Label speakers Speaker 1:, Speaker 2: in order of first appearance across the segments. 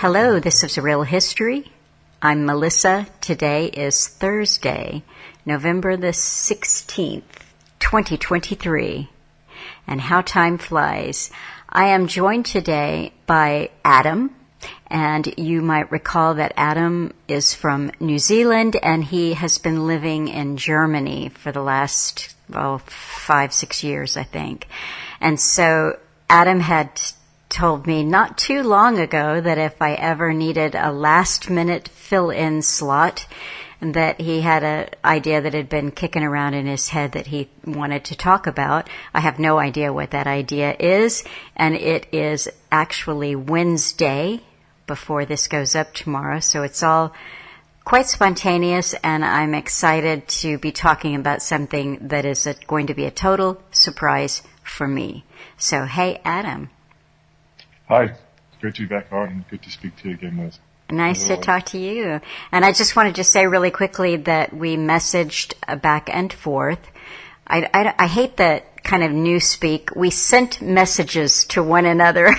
Speaker 1: Hello, this is Real History. I'm Melissa. Today is Thursday, November the 16th, 2023. And how time flies. I am joined today by Adam. And you might recall that Adam is from New Zealand, and he has been living in Germany for the last, 5-6 years, I think. And so Adam had told me not too long ago that if I ever needed a last-minute fill-in slot, that he had an idea that had been kicking around in his head that he wanted to talk about. I have no idea what that idea is, and it is actually Wednesday before this goes up tomorrow, so it's all quite spontaneous, and I'm excited to be talking about something that is going to be a total surprise for me. So, hey, Adam.
Speaker 2: Hi, it's great to be back on and good to speak to you again, Liz.
Speaker 1: Nice to talk to you. And I just wanted to say really quickly that we messaged back and forth. I hate that kind of newspeak. We sent messages to one another.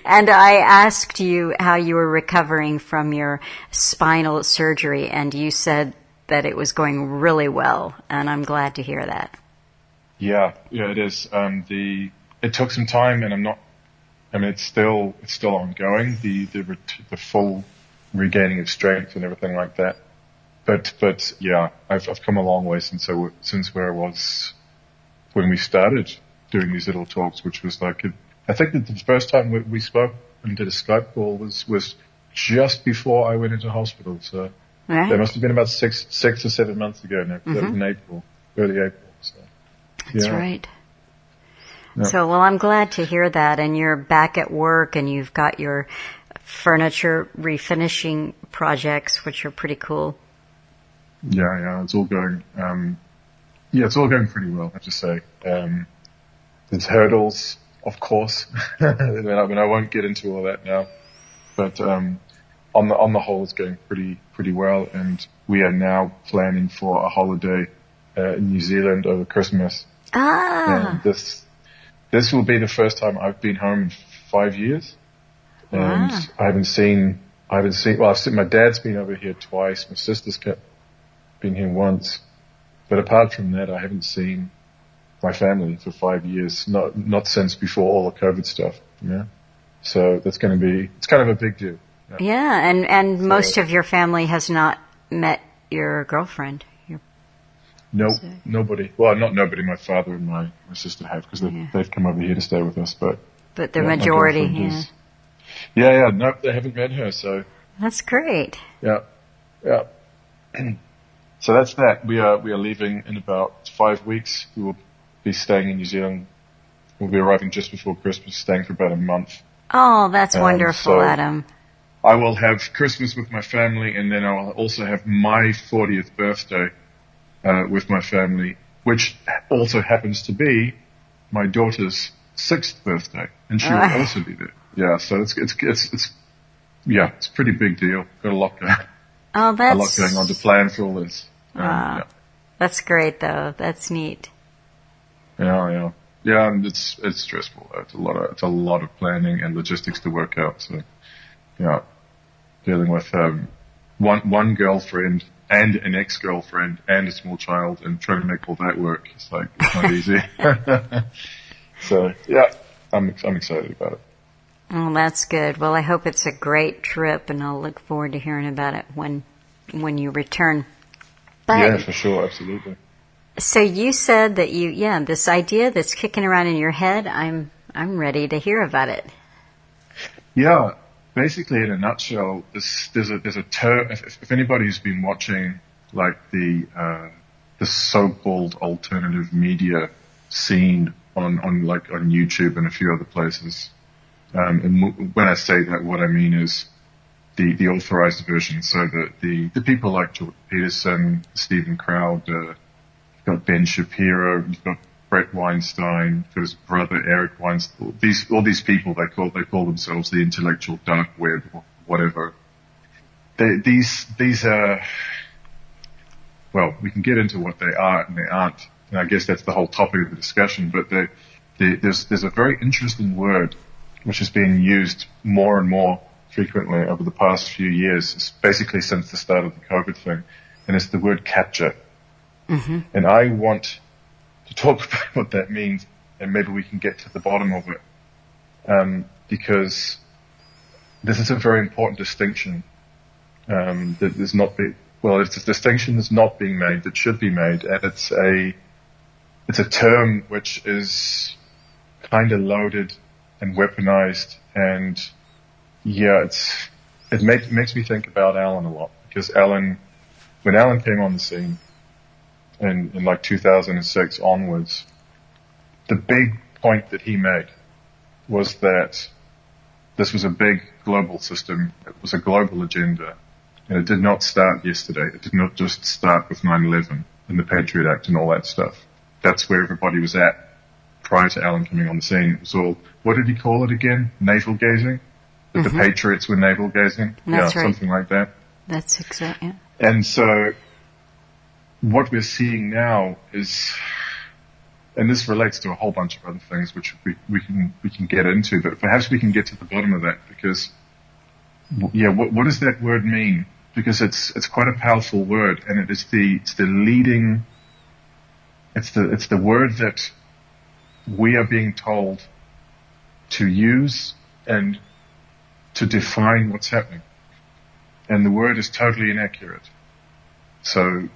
Speaker 1: And I asked you how you were recovering from your spinal surgery, and you said that it was going really well, and I'm glad to hear that.
Speaker 2: Yeah, it is. It took some time, and it's still ongoing, the full regaining of strength and everything like that. But yeah, I've come a long way since where I was when we started doing these little talks, which was like, I think that the first time we spoke and did a Skype call was just before I went into hospital. So
Speaker 1: right.
Speaker 2: That must have been about 6 or 7 months ago now. That was in April, early April. So,
Speaker 1: that's right. Yeah. So, well, I'm glad to hear that, and you're back at work, and you've got your furniture refinishing projects, which are pretty cool.
Speaker 2: Yeah, it's all going. It's all going pretty well, I have to say. There's hurdles, of course. I won't get into all that now, but on the whole, it's going pretty well, and we are now planning for a holiday in New Zealand over Christmas. And this will be the first time I've been home in 5 years, and I haven't seen. Well, my dad's been over here twice. My sister's been here once, but apart from that, I haven't seen my family for 5 years. Not since before all the COVID stuff. Yeah, so it's kind of a big deal.
Speaker 1: Yeah, and so, most of your family has not met your girlfriend.
Speaker 2: Nope, nobody. Well, not nobody. My father and my sister have, because they've come over here to stay with us. But
Speaker 1: the majority,
Speaker 2: yeah. Nope, they haven't met her. So
Speaker 1: that's great.
Speaker 2: Yeah. So that's that. We are leaving in about 5 weeks. We will be staying in New Zealand. We'll be arriving just before Christmas, staying for about a month.
Speaker 1: Oh, that's wonderful,
Speaker 2: so
Speaker 1: Adam.
Speaker 2: I will have Christmas with my family, and then I will also have my 40th birthday with my family, which also happens to be my daughter's 6th birthday, and she will also be there. Yeah, so it's a pretty big deal. Got a lot going.
Speaker 1: Oh, that's
Speaker 2: a lot going on to plan for all this.
Speaker 1: That's great, though. That's neat.
Speaker 2: Yeah, and it's stressful though. It's a lot of planning and logistics to work out. So, yeah, dealing with one girlfriend and an ex-girlfriend and a small child, and trying to make all that work. It's not easy. So yeah, I'm excited about it.
Speaker 1: Oh, that's good. Well, I hope it's a great trip, and I'll look forward to hearing about it when you return. But,
Speaker 2: yeah, for sure, absolutely.
Speaker 1: So you said that this idea that's kicking around in your head, I'm ready to hear about it.
Speaker 2: Yeah. Basically, in a nutshell, there's a term. If anybody's been watching like the so-called alternative media scene on YouTube and a few other places, and when I say that, what I mean is the authorized version. So the people like Jordan Peterson, Stephen Crowder, you've got Ben Shapiro, you've got Brett Weinstein, for his brother Eric Weinstein, all these people, they call themselves the intellectual dark web or whatever. These are, well, we can get into what they are and they aren't, and I guess that's the whole topic of the discussion, but there's a very interesting word which has been used more and more frequently over the past few years, basically since the start of the COVID thing, and it's the word capture. Mm-hmm. And I want to talk about what that means, and maybe we can get to the bottom of it, because this is a very important distinction that is not it's a distinction that's not being made, that should be made, and it's a term which is kind of loaded and weaponized, and it makes me think about Alan a lot, because when Alan came on the scene in like 2006 onwards, the big point that he made was that this was a big global system. It was a global agenda, and it did not start yesterday. It did not just start with 9/11 and the Patriot Act and all that stuff. That's where everybody was at prior to Alan coming on the scene. It was all, what did he call it again? Navel-gazing? That the Patriots were navel-gazing?
Speaker 1: That's right.
Speaker 2: Something like that.
Speaker 1: That's exactly, yeah.
Speaker 2: And so what we're seeing now is, and this relates to a whole bunch of other things which we can get into, but perhaps we can get to the bottom of that, because what does that word mean? Because it's quite a powerful word, and it's the word that we are being told to use and to define what's happening. And the word is totally inaccurate. So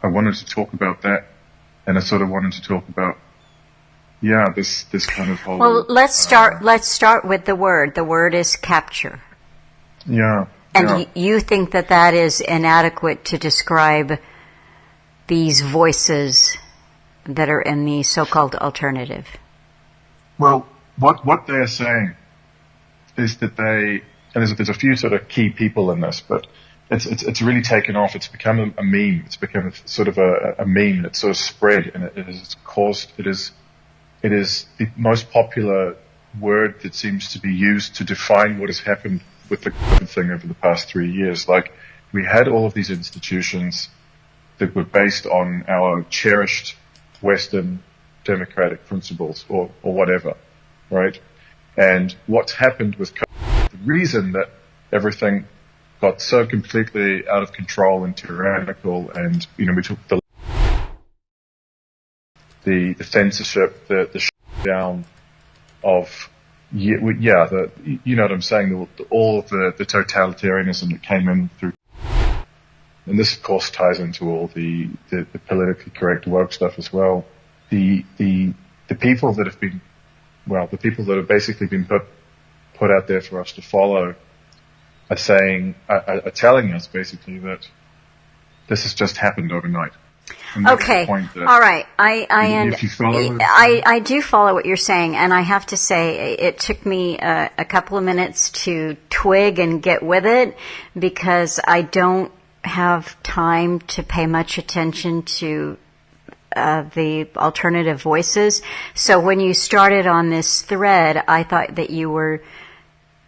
Speaker 2: I wanted to talk about that, and I sort of wanted to talk about, this kind of whole...
Speaker 1: Well, let's start with the word. The word is capture.
Speaker 2: Yeah.
Speaker 1: And you think that is inadequate to describe these voices that are in the so-called alternative?
Speaker 2: Well, what they're saying is that and there's a few sort of key people in this, but it's really taken off. It's become a meme. It's become sort of a meme that's sort of spread, and it is the most popular word that seems to be used to define what has happened with the COVID thing over the past 3 years. Like, we had all of these institutions that were based on our cherished Western democratic principles or whatever, right? And what's happened with COVID, the reason that everything got so completely out of control and tyrannical, and, we took the censorship, the shutdown of, you know what I'm saying, all of the totalitarianism that came in through. And this, of course, ties into all the politically correct woke stuff as well. The people that have been, the people that have basically been put out there for us to follow are telling us basically that this has just happened overnight.
Speaker 1: Okay. All right. I do follow what you're saying, and I have to say it took me a couple of minutes to twig and get with it, because I don't have time to pay much attention to the alternative voices. So when you started on this thread, I thought that you were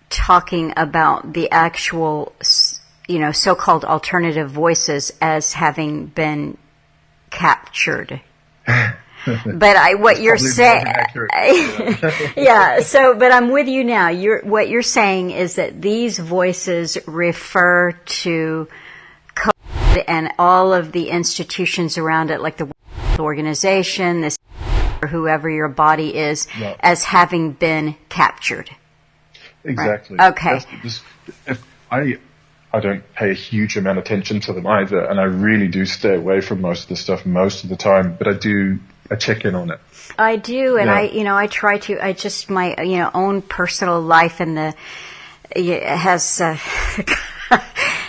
Speaker 1: talking about the actual, so-called alternative voices as having been captured. But what you're saying, but I'm with you now. What you're saying is that these voices refer to COVID and all of the institutions around it, like the organization, this, or whoever your body is, as having been captured.
Speaker 2: Exactly.
Speaker 1: Right. Okay.
Speaker 2: I don't pay a huge amount of attention to them either, and I really do stay away from most of the stuff most of the time, but I check in on it.
Speaker 1: I do, and I try to, my, own personal life has,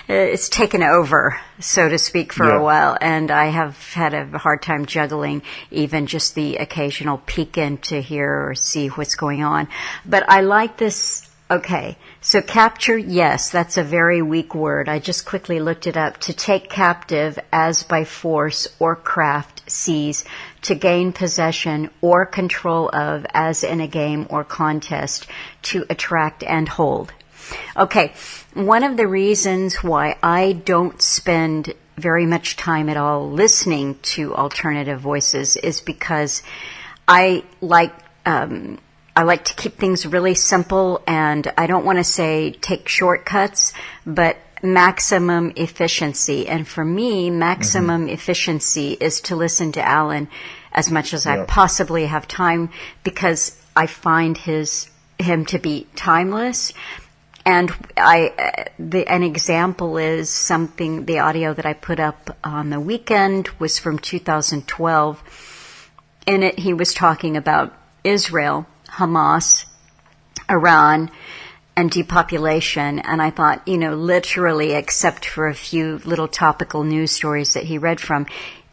Speaker 1: it's taken over, so to speak, for a while, and I have had a hard time juggling even just the occasional peek in to hear or see what's going on. But I like this. Okay, so capture, yes, that's a very weak word. I just quickly looked it up. To take captive as by force or craft, seize, to gain possession or control of as in a game or contest, to attract and hold. Okay, one of the reasons why I don't spend very much time at all listening to alternative voices is because I like I like to keep things really simple, and I don't want to say take shortcuts, but maximum efficiency. And for me, maximum efficiency is to listen to Alan as much as I possibly have time, because I find him to be timeless. And an example is the audio that I put up on the weekend was from 2012. In it, he was talking about Israel, Hamas, Iran, and depopulation. And I thought, literally, except for a few little topical news stories that he read from,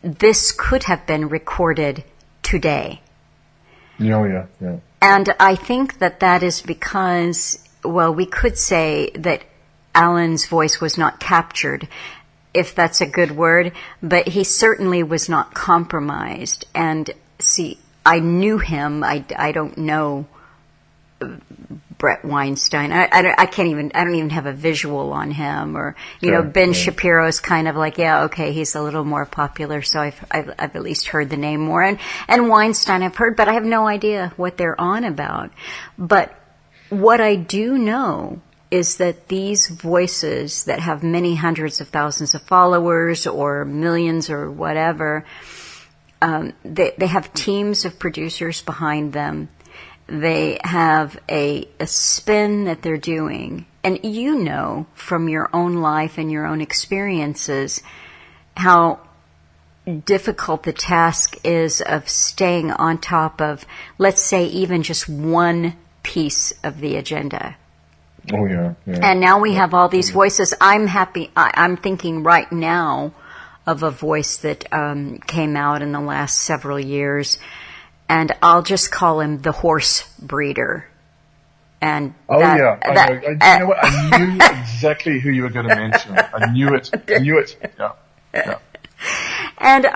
Speaker 1: this could have been recorded today.
Speaker 2: Yeah.
Speaker 1: And I think that is because, well, we could say that Alan's voice was not captured, if that's a good word, but he certainly was not compromised. And see, I knew him. I don't know Brett Weinstein. I don't even have a visual on him. Or, Ben Shapiro is kind of like, he's a little more popular, so I've at least heard the name more. And Weinstein I've heard, but I have no idea what they're on about. But what I do know is that these voices that have many hundreds of thousands of followers or millions or whatever, they have teams of producers behind them. They have a spin that they're doing. And from your own life and your own experiences how difficult the task is of staying on top of, let's say, even just one piece of the agenda.
Speaker 2: Oh, yeah.
Speaker 1: And now we have all these voices. I'm happy. I'm thinking right now of a voice that came out in the last several years, and I'll just call him the horse breeder. And
Speaker 2: you know what? I knew exactly who you were going to mention. I knew it. Yeah.
Speaker 1: And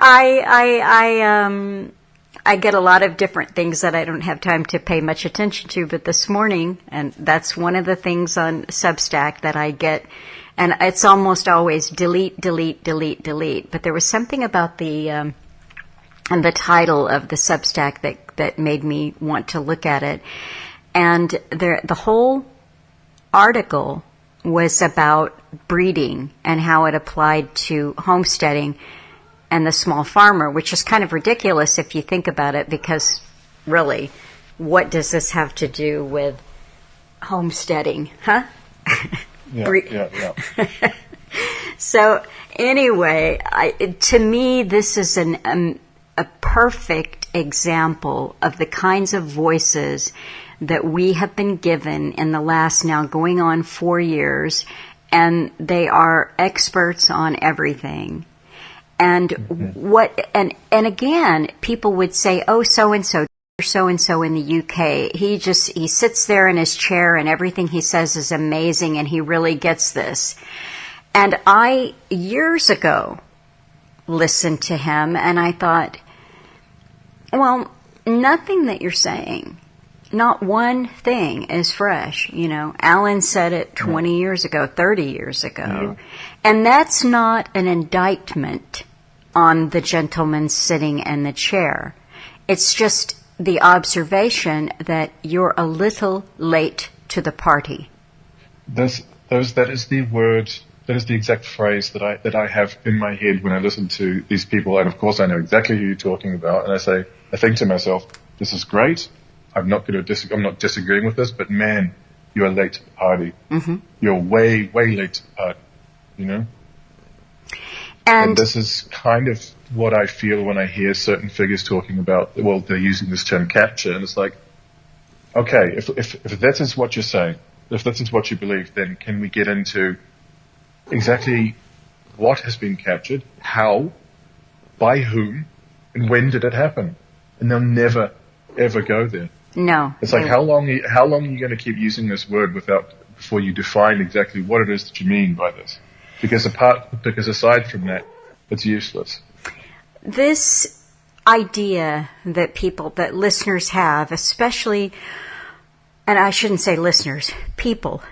Speaker 1: I get a lot of different things that I don't have time to pay much attention to, but this morning, and that's one of the things on Substack that I get, and it's almost always delete. But there was something about the title of the Substack that made me want to look at it. And the whole article was about breeding and how it applied to homesteading and the small farmer, which is kind of ridiculous if you think about it, because really, what does this have to do with homesteading, huh?
Speaker 2: Yeah.
Speaker 1: So anyway, to me, this is a perfect example of the kinds of voices that we have been given in the last now going on 4 years, and they are experts on everything. And and again, people would say, oh, so-and-so in the UK, he sits there in his chair and everything he says is amazing and he really gets this. And I, years ago, listened to him and I thought, well, nothing that you're saying, not one thing is fresh. Alan said it 20 years ago, 30 years ago. And that's not an indictment on the gentleman sitting in the chair. It's just the observation that you're a little late to the party.
Speaker 2: That is the word, that is the exact phrase that I have in my head when I listen to these people. And of course I know exactly who you're talking about. And I think to myself, this is great. I'm not disagreeing with this, but man, you are late to the party. Mm-hmm. You're way, way late to the party, And this is kind of what I feel when I hear certain figures talking about, well, they're using this term capture, and it's like, okay, if that is what you're saying, if that is what you believe, then can we get into exactly what has been captured, how, by whom, and when did it happen? And they'll never, ever go there.
Speaker 1: No.
Speaker 2: It's like, how long are you going to keep using this word before you define exactly what it is that you mean by this? Because aside from that, it's useless.
Speaker 1: This idea that listeners have, especially, and I shouldn't say listeners, people.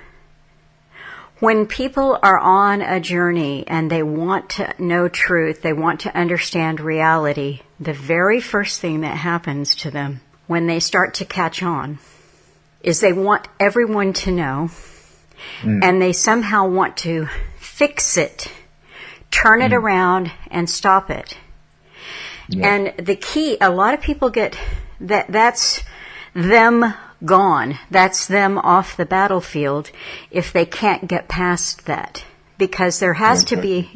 Speaker 1: When people are on a journey and they want to know truth, they want to understand reality, the very first thing that happens to them when they start to catch on is they want everyone to know, and they somehow want to fix it, turn it around, and stop it. Yeah. And the key, a lot of people get that's them gone. That's them off the battlefield if they can't get past that. Because there has to be,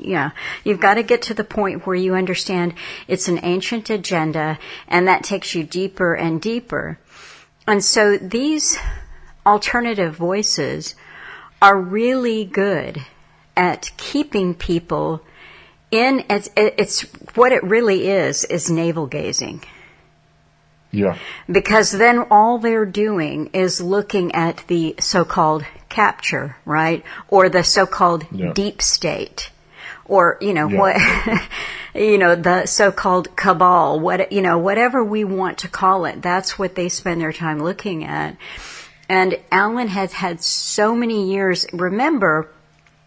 Speaker 1: you've got to get to the point where you understand it's an ancient agenda, and that takes you deeper and deeper. And so these alternative voices are really good at keeping people in, it's what it really is navel-gazing.
Speaker 2: Yeah.
Speaker 1: Because then all they're doing is looking at the so-called capture, right? Or the so-called deep state. Or, what, the so-called cabal, whatever we want to call it, that's what they spend their time looking at. And Alan has had so many years, remember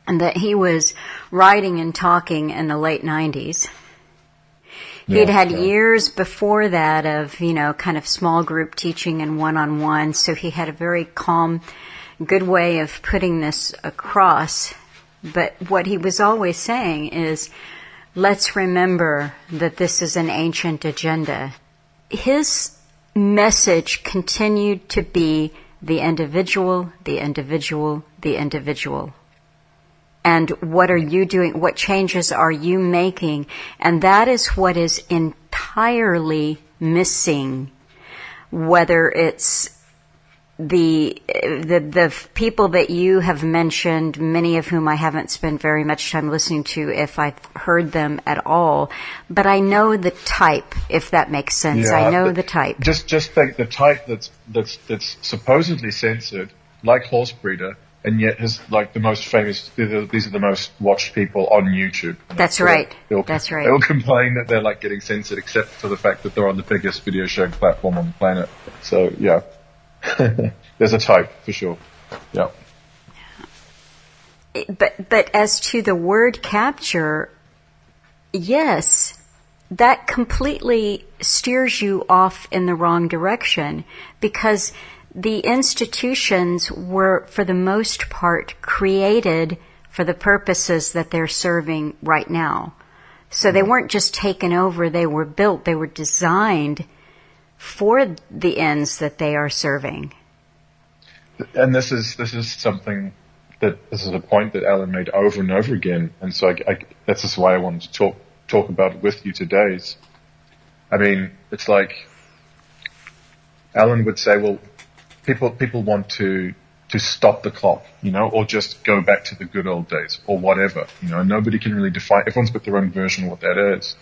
Speaker 1: that he was writing and talking in the late 90s. He'd had years before that of, kind of small group teaching and one-on-one, so he had a very calm, good way of putting this across. But what he was always saying is, let's remember that this is an ancient agenda. His message continued to be the individual, the individual, the individual. And what are you doing? What changes are you making? And that is what is entirely missing. Whether it's the people that you have mentioned, many of whom I haven't spent very much time listening to, if I've heard them at all. But I know the type, if that makes sense.
Speaker 2: Yeah,
Speaker 1: I know the type.
Speaker 2: Just think the type that's supposedly censored, like Horsebreeder. And yet, the most famous, these are the most watched people on YouTube.
Speaker 1: That's right. That's right.
Speaker 2: They'll complain that they're getting censored, except for the fact that they're on the biggest video sharing platform on the planet. So, yeah. There's a type, for sure. Yeah.
Speaker 1: But as to the word capture, yes, that completely steers you off in the wrong direction, because the institutions were, for the most part, created for the purposes that they're serving right now. So they weren't just taken over, they were built, they were designed for the ends that they are serving.
Speaker 2: And this is something this is a point that Alan made over and over again, and so that's just why I wanted to talk about it with you today. It's like Alan would say, well, people want to stop the clock, or just go back to the good old days, or whatever, nobody can really define, everyone's got their own version of what that is.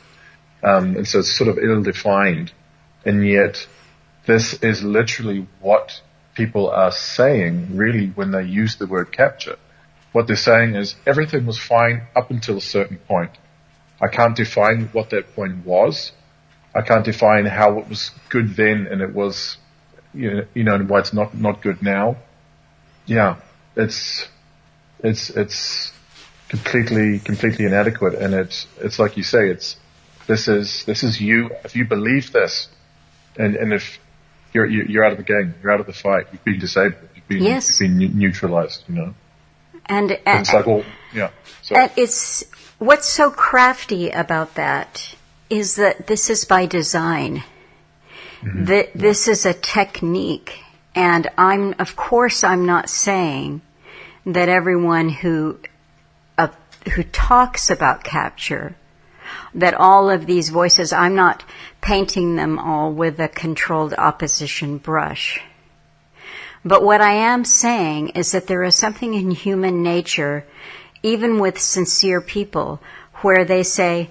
Speaker 2: And so it's sort of ill-defined, and yet this is literally what people are saying, really, when they use the word capture. What they're saying is, everything was fine up until a certain point. I can't define what that point was. I can't define how it was good then and it was and why it's not good now. Yeah, it's completely inadequate, and it's like you say, this is you. If you believe this, and if you're out of the game, you're out of the fight, you've been disabled, you've been neutralized, And it's like, well, yeah. So.
Speaker 1: And it's what's so crafty about that is that this is by design. Mm-hmm. This is a technique, and I'm not saying that everyone who talks about capture, that all of these voices, I'm not painting them all with a controlled opposition brush. But what I am saying is that there is something in human nature, even with sincere people, where they say,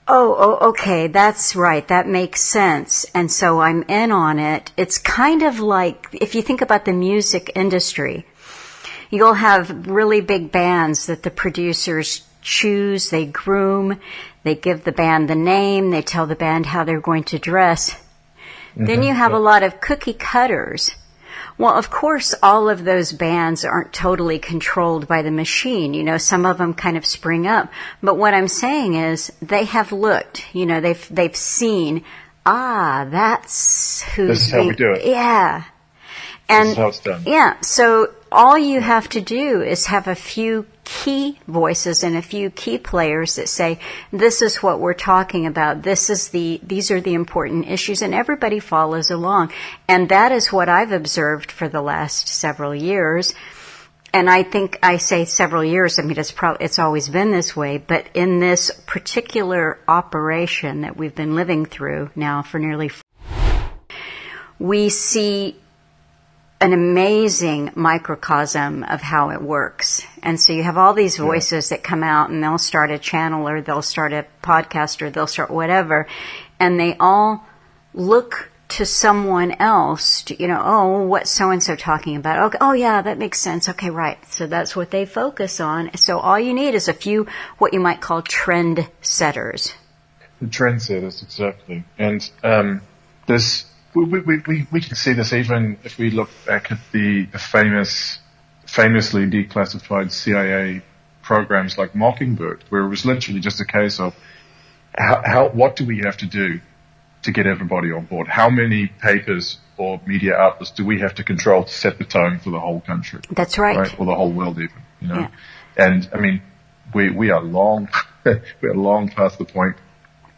Speaker 1: oh, okay, that's right, that makes sense, and so I'm in on it. It's kind of like, if you think about the music industry, you'll have really big bands that the producers choose, they groom, they give the band the name, they tell the band how they're going to dress. Mm-hmm. Then you have a lot of cookie cutters. Well, of course, all of those bands aren't totally controlled by the machine. Some of them kind of spring up. But what I'm saying is they have looked, they've seen, that's who's...
Speaker 2: This is how we do it.
Speaker 1: Yeah. And
Speaker 2: this is how it's done.
Speaker 1: Yeah, so all you have to do is have a few key voices and a few key players that say, this is what we're talking about, these are the important issues, and everybody follows along. And that is what I've observed for the last several years. And I think I say several years, I mean, it's always been this way, but in this particular operation that we've been living through now for nearly 4 years, we see an amazing microcosm of how it works. And so you have all these voices that come out, and they'll start a channel, or they'll start a podcast, or they'll start whatever, and they all look to someone else to, what's so-and-so talking about? Okay, oh yeah, that makes sense. Okay, right. So that's what they focus on. So all you need is a few, what you might call trendsetters.
Speaker 2: The trendsetters, exactly. And this, we can see this even if we look back at the famously declassified CIA programs like Mockingbird, where it was literally just a case of what do we have to do to get everybody on board? How many papers or media outlets do we have to control to set the tone for the whole country?
Speaker 1: That's right.
Speaker 2: Or the whole world even,
Speaker 1: Yeah.
Speaker 2: And I mean, we are long, past the point,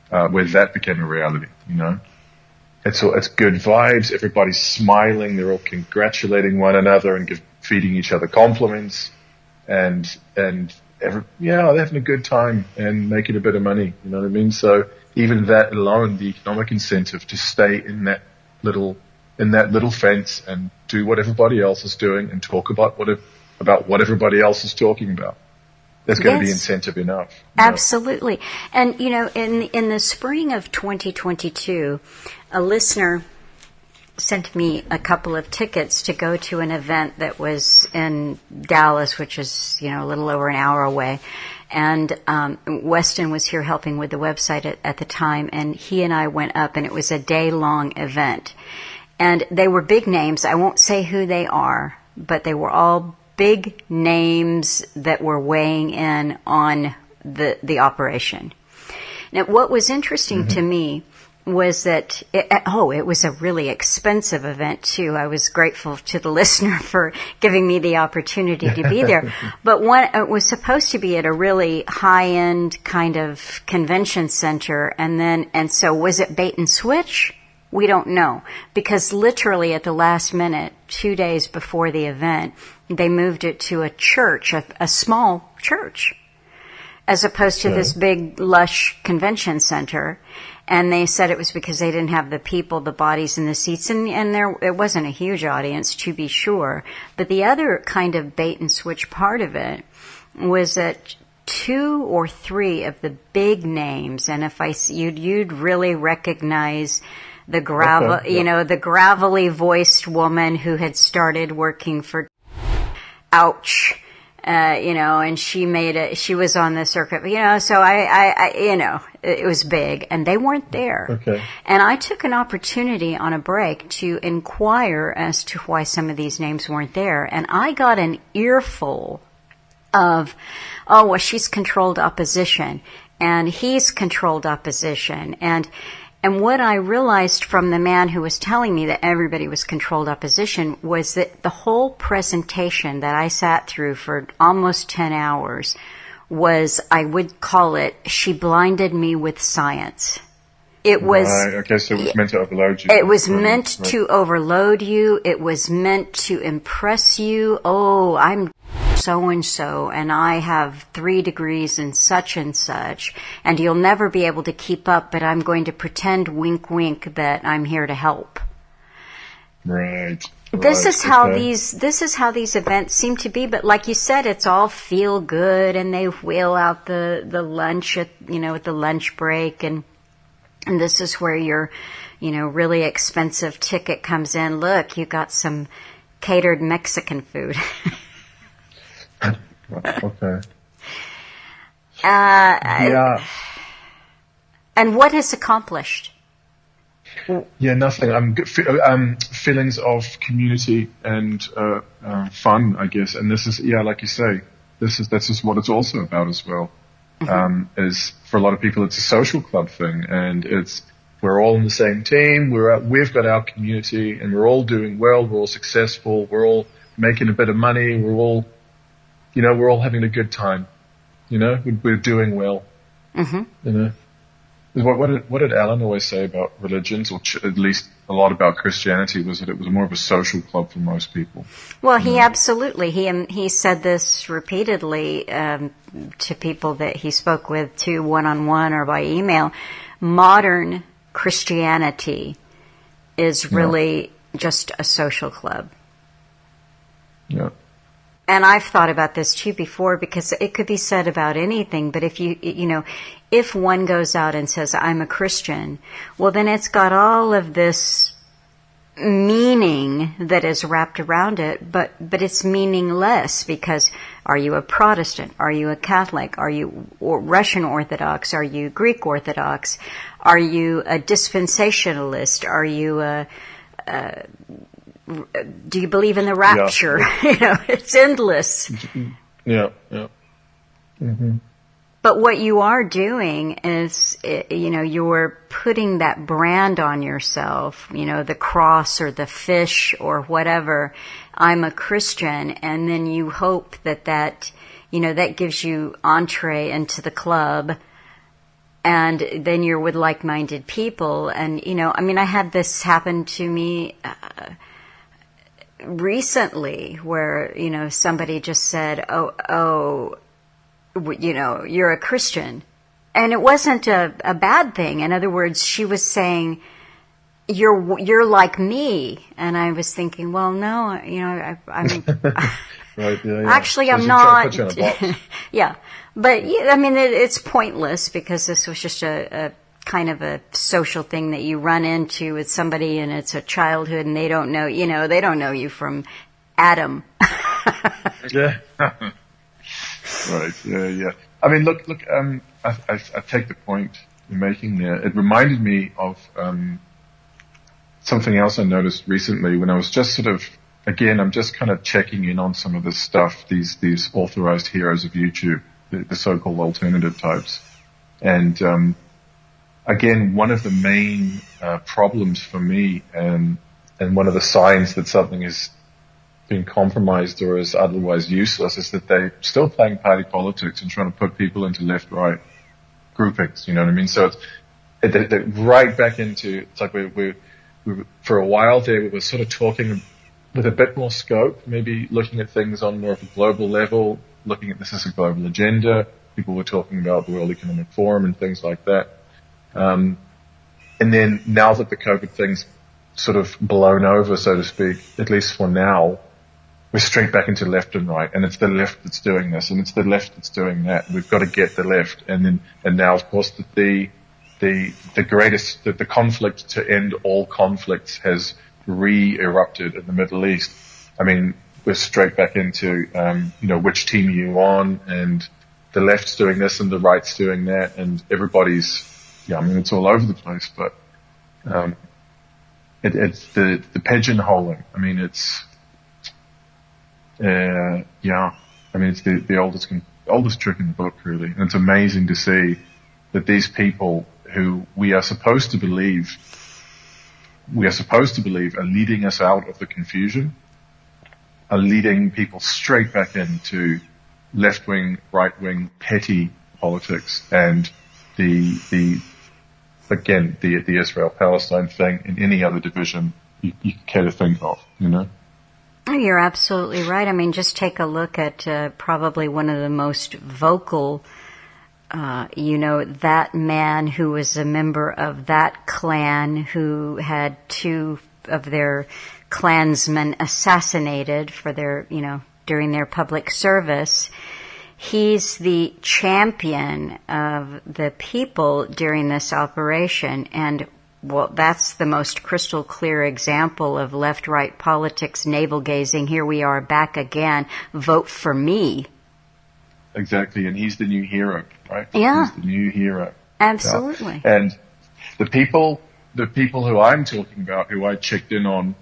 Speaker 2: where that became a reality, It's good vibes. Everybody's smiling. They're all congratulating one another and feeding each other compliments, and they're having a good time and making a bit of money. You know what I mean? So even that alone, the economic incentive to stay in that little fence and do what everybody else is doing and talk about what everybody else is talking about. There's going to be incentive enough.
Speaker 1: Absolutely. And, in the spring of 2022, a listener sent me a couple of tickets to go to an event that was in Dallas, which is, a little over an hour away. And Weston was here helping with the website at the time, and he and I went up, and it was a day-long event. And they were big names. I won't say who they are, but they were all big names that were weighing in on the operation. Now, what was interesting to me was that, it was a really expensive event, too. I was grateful to the listener for giving me the opportunity to be there. But it was supposed to be at a really high-end kind of convention center, and so was it bait and switch? We don't know, because literally at the last minute, 2 days before the event, they moved it to a church, a small church, as opposed to this big, lush convention center. And they said it was because they didn't have the people, the bodies, and the seats. And it wasn't a huge audience, to be sure. But the other kind of bait and switch part of it was that 2 or 3 of the big names, and if you'd really recognize the the gravelly voiced woman who had started working for Ouch. And she was on the circuit, so it was big, and they weren't there.
Speaker 2: Okay.
Speaker 1: And I took an opportunity on a break to inquire as to why some of these names weren't there. And I got an earful of, she's controlled opposition, and he's controlled opposition. And what I realized from the man who was telling me that everybody was controlled opposition was that the whole presentation that I sat through for almost 10 hours was, I would call it, she blinded me with science. It was...
Speaker 2: Right, okay, so it was meant to overload you.
Speaker 1: It was meant to overload you. It was meant to impress you. Oh, I'm so-and-so, and I have 3 degrees in such and such, and you'll never be able to keep up, but I'm going to pretend, wink, wink, that I'm here to help.
Speaker 2: Right.
Speaker 1: This is how these events seem to be, but like you said, it's all feel good, and they wheel out the lunch at the lunch break, and this is where your really expensive ticket comes in. Look, you got some catered Mexican food.
Speaker 2: Okay.
Speaker 1: And what has accomplished?
Speaker 2: Yeah, nothing. Feelings of community and fun, I guess. And this is, like you say, that's just what it's also about as well. Is for a lot of people, it's a social club thing, and it's we're all in the same team. We've got our community, and we're all doing well. We're all successful. We're all making a bit of money. We're all having a good time. We're doing well. Mm-hmm. What did Alan always say about religions, or at least a lot about Christianity, was that it was more of a social club for most people?
Speaker 1: Well, he absolutely, he said this repeatedly to people that he spoke with, too, one-on-one or by email. Modern Christianity is really just a social club.
Speaker 2: Yeah.
Speaker 1: And I've thought about this too before, because it could be said about anything, but if one goes out and says, I'm a Christian, well, then it's got all of this meaning that is wrapped around it, but it's meaningless, because are you a Protestant? Are you a Catholic? Are you Russian Orthodox? Are you Greek Orthodox? Are you a dispensationalist? Are you do you believe in the rapture?
Speaker 2: Yeah.
Speaker 1: It's endless.
Speaker 2: Yeah, yeah. Mm-hmm.
Speaker 1: But what you are doing is, you're putting that brand on yourself, the cross or the fish or whatever. I'm a Christian, and then you hope that gives you entree into the club, and then you're with like-minded people. And, I had this happen to me recently, where somebody just said, oh, you're a Christian, and it wasn't a bad thing. In other words, she was saying, you're like me, and I was thinking, well, no, I'm
Speaker 2: right, yeah.
Speaker 1: Actually,
Speaker 2: so
Speaker 1: I'm not.
Speaker 2: Put you in a box.
Speaker 1: Yeah, but it's pointless, because this was just a kind of a social thing that you run into with somebody, and it's a childhood, and they don't know, they don't know you from Adam.
Speaker 2: Yeah. Right. Yeah. I mean, look. I take the point you're making there. It reminded me of something else I noticed recently when I was just sort of, again, I'm just kind of checking in on some of this stuff. These authorized heroes of YouTube, the so-called alternative types, and again, one of the main problems for me, and one of the signs that something is being compromised or is otherwise useless, is that they're still playing party politics and trying to put people into left-right groupings. You know what I mean? So it's right back into, it's like we for a while there, we were sort of talking with a bit more scope, maybe looking at things on more of a global level, looking at this as a global agenda. People were talking about the World Economic Forum and things like that. And then now that the COVID thing's sort of blown over, so to speak, at least for now, we're straight back into left and right, and it's the left that's doing this, and it's the left that's doing that. We've got to get the left, and now, of course, the conflict to end all conflicts has re-erupted in the Middle East. I mean, we're straight back into, which team are you on, and the left's doing this and the right's doing that, and everybody's, it's all over the place, but it's the pigeonholing. I mean, it's it's the oldest trick in the book, really. And it's amazing to see that these people who we are supposed to believe are leading us out of the confusion, are leading people straight back into left-wing, right-wing, petty politics, and the Israel-Palestine thing, and any other division you care to think of,
Speaker 1: You're absolutely right. I mean, just take a look at probably one of the most vocal, that man who was a member of that clan who had two of their clansmen assassinated for their, during their public service. He's the champion of the people during this operation, and well, that's the most crystal clear example of left-right politics, navel-gazing. Here we are back again. Vote for me.
Speaker 2: Exactly, and he's the new hero, right?
Speaker 1: Yeah.
Speaker 2: He's the new hero.
Speaker 1: Absolutely.
Speaker 2: Yeah. And the people who I'm talking about, who I checked in on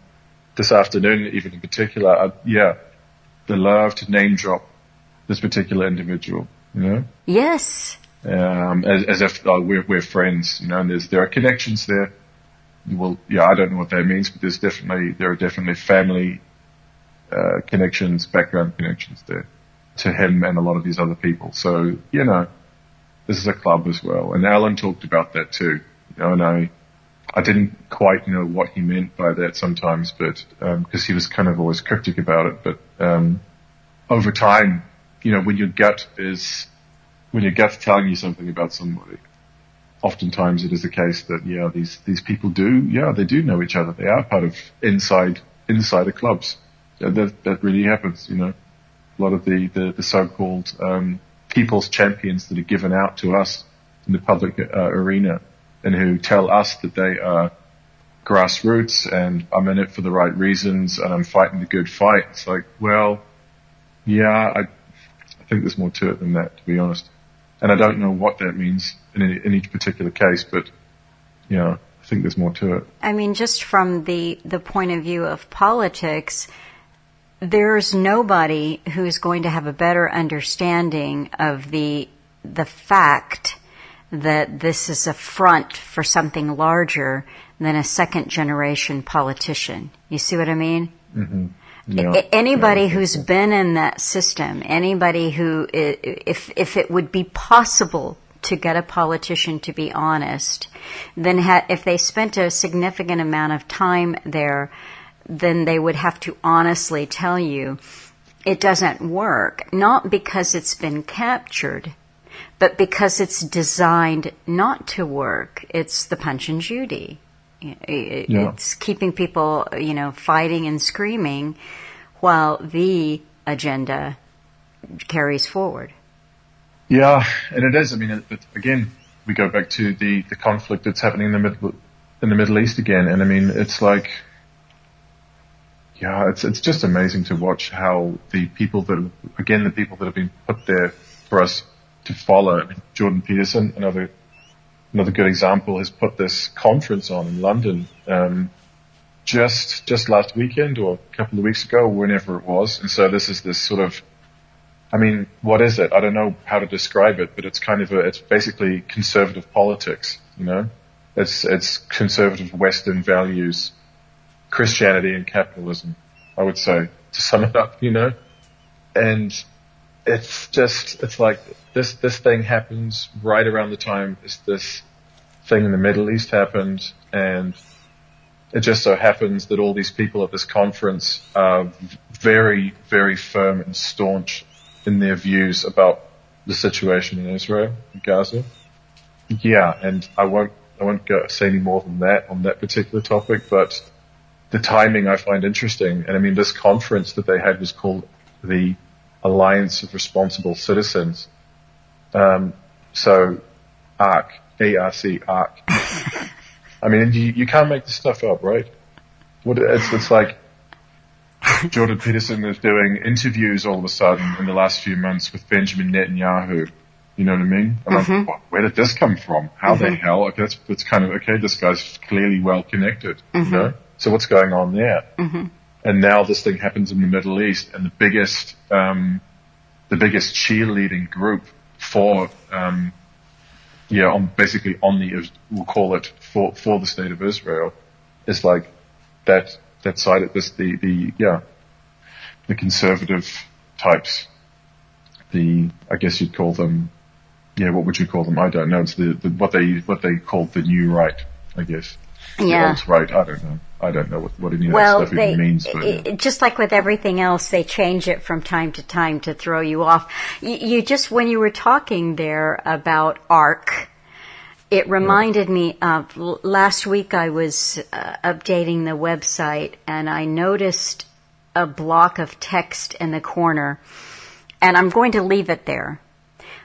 Speaker 2: this afternoon, even in particular, they love to name drop this particular individual,
Speaker 1: Yes.
Speaker 2: as if we're friends, and there are connections there. Well, yeah, I don't know what that means, but there are definitely family connections, background connections there to him and a lot of these other people. So, this is a club as well. And Alan talked about that too, and I didn't quite know what he meant by that sometimes, but, cause he was kind of always cryptic about it. But, over time, when your gut's telling you something about somebody, oftentimes it is the case that, these people they do know each other. They are part of insider clubs. That really happens, A lot of the so-called, people's champions that are given out to us in the public arena and who tell us that they are grassroots and I'm in it for the right reasons and I'm fighting the good fight. It's like, well, I think there's more to it than that, to be honest. And I don't know what that means in each particular case, but, I think there's more to it.
Speaker 1: I mean, just from the point of view of politics, there's nobody who's going to have a better understanding of the fact that this is a front for something larger than a second-generation politician. You see what I mean?
Speaker 2: Mm-hmm. Yeah.
Speaker 1: Anybody who's been in that system, anybody who, if it would be possible to get a politician to be honest, then if they spent a significant amount of time there, then they would have to honestly tell you it doesn't work, not because it's been captured, but because it's designed not to work. It's the Punch and Judy. It's keeping people, fighting and screaming while the agenda carries forward.
Speaker 2: Yeah, and it is. I mean, again, we go back to the conflict that's happening in the Middle East again, and I mean, it's like, it's just amazing to watch how the people that have been put there for us to follow. I mean, Jordan Peterson, another good example, has put this conference on in London, just last weekend or a couple of weeks ago, whenever it was. And so this is this sort of, I mean, what is it? I don't know how to describe it, but it's it's basically conservative politics, It's conservative Western values, Christianity and capitalism, I would say, to sum it up, And it's like this thing happens right around the time as this thing in the Middle East happened, and it just so happens that all these people at this conference are very, very firm and staunch in their views about the situation in Israel and Gaza. Yeah, and I won't say any more than that on that particular topic, but the timing I find interesting. And I mean, this conference that they had was called the Alliance of Responsible Citizens. So ARC, A-R-C, ARC. I mean, you can't make this stuff up, right? It's like Jordan Peterson is doing interviews all of a sudden in the last few months with Benjamin Netanyahu. You know what I mean? I'm like, where did this come from? How the hell? Okay, that's kind of, okay, this guy's clearly well connected, So what's going on there? And now this thing happens in the Middle East, and the biggest cheerleading group for, we'll call it for the state of Israel, is like that side of this, the conservative types, I guess you'd call them, what would you call them? I don't know. It's what they call the new right, I guess.
Speaker 1: Yeah.
Speaker 2: The old right. I don't know what any of that stuff even means. But,
Speaker 1: just like with everything else, they change it from time to time to throw you off. You just, when you were talking there about ARC, it reminded me of last week I was updating the website and I noticed a block of text in the corner, and I'm going to leave it there.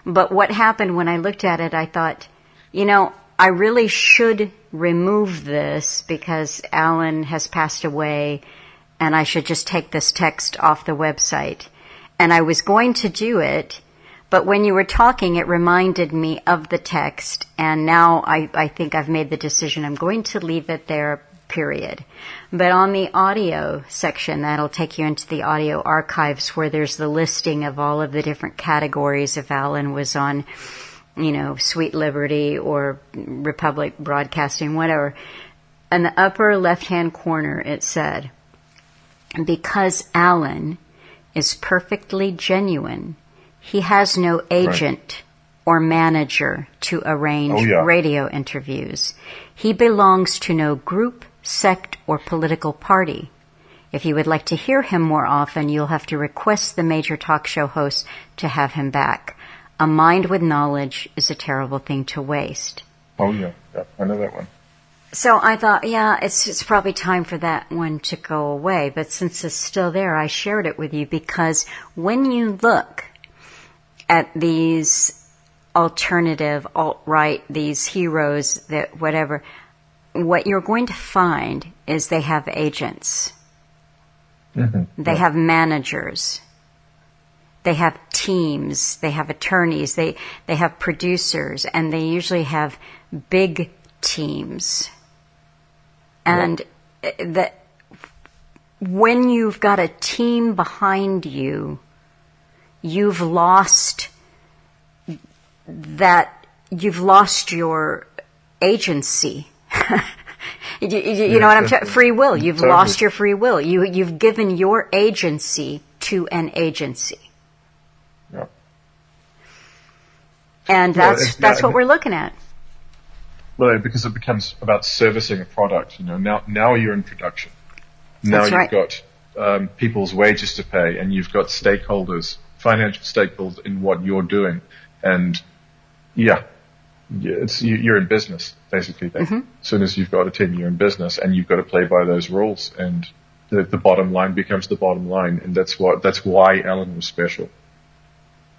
Speaker 1: But what happened when I looked at it, I thought, I really should remove this because Alan has passed away and I should just take this text off the website. And I was going to do it, but when you were talking, it reminded me of the text, and now I think I've made the decision. I'm going to leave it there, period. But on the audio section, that'll take you into the audio archives where there's the listing of all of the different categories if Alan was on Sweet Liberty or Republic Broadcasting, whatever. In the upper left-hand corner, it said, because Alan is perfectly genuine, he has no agent or manager to arrange radio interviews. He belongs to no group, sect, or political party. If you would like to hear him more often, you'll have to request the major talk show host to have him back. A mind with knowledge is a terrible thing to waste.
Speaker 2: Oh, yeah. I know that one.
Speaker 1: So I thought, it's probably time for that one to go away. But since it's still there, I shared it with you because when you look at these alternative, alt-right, these heroes, that whatever, what you're going to find is they have agents. Mm-hmm. They have managers. They have teams. They have attorneys. They have producers. And they usually have big teams. And that when you've got a team behind you, you've lost your agency. you know what I'm saying? Free will. You've lost your free will. You've given your agency to an agency.
Speaker 2: Yeah.
Speaker 1: And that's what we're looking at.
Speaker 2: Well, because it becomes about servicing a product. Now you're in production. Now you've got people's wages to pay, and you've got stakeholders, financial stakeholders in what you're doing, and you're in business basically. Mm-hmm. As soon as you've got a team, you're in business, and you've got to play by those rules, and the bottom line becomes the bottom line, and that's why Alan was special.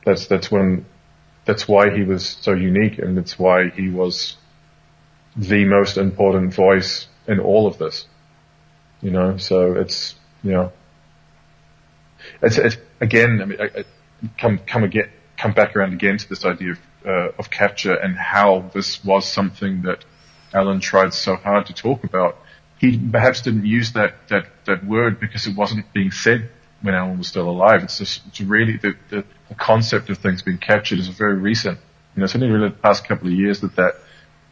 Speaker 2: That's why he was so unique, and that's why he was the most important voice in all of this, so it's again, I mean, I come back around again to this idea of capture and how this was something that Alan tried so hard to talk about. He perhaps didn't use that word because it wasn't being said when Alan was still alive. It's really the concept of things being captured is very recent. It's only really the past couple of years that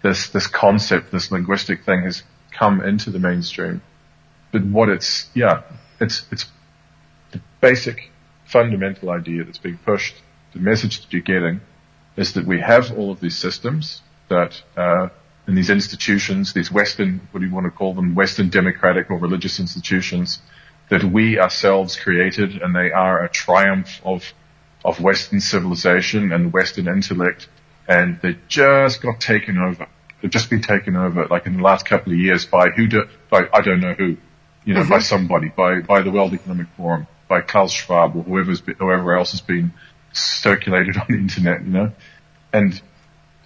Speaker 2: this concept, this linguistic thing has come into the mainstream. But what it's the basic fundamental idea that's being pushed, the message that you're getting is that we have all of these systems that, in these institutions, these Western, what do you want to call them, Western democratic or religious institutions that we ourselves created, and they are a triumph of Western civilization and Western intellect, and they just got taken over. They've just been taken over, like in the last couple of years, by I don't know who, mm-hmm. by somebody, by the World Economic Forum, by Klaus Schwab, or whoever else has been circulated on the internet, and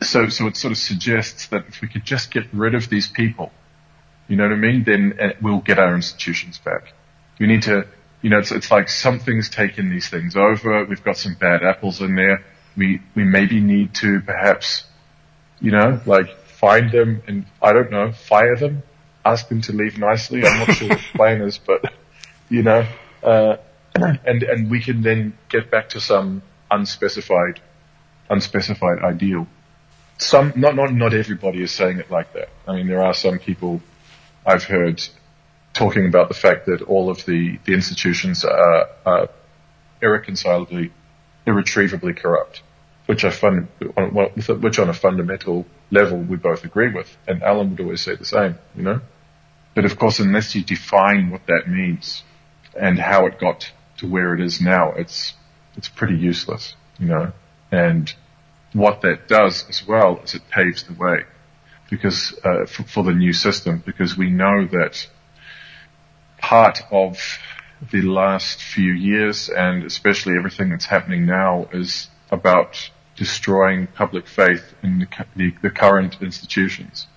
Speaker 2: so it sort of suggests that if we could just get rid of these people, you know what I mean, then we'll get our institutions back. We need to, it's like something's taken these things over. We've got some bad apples in there. We maybe need to perhaps, find them and, I don't know, fire them, ask them to leave nicely. I'm not sure what the plan is, but, and we can then get back to some unspecified ideal. Not everybody is saying it like that. I mean, there are some people I've heard talking about the fact that all of the institutions are irretrievably corrupt, which on a fundamental level we both agree with, and Alan would always say the same, But of course, unless you define what that means and how it got to where it is now, it's pretty useless, And what that does as well is it paves the way, because for the new system, because we know that part of the last few years, and especially everything that's happening now, is about destroying public faith in the current institutions.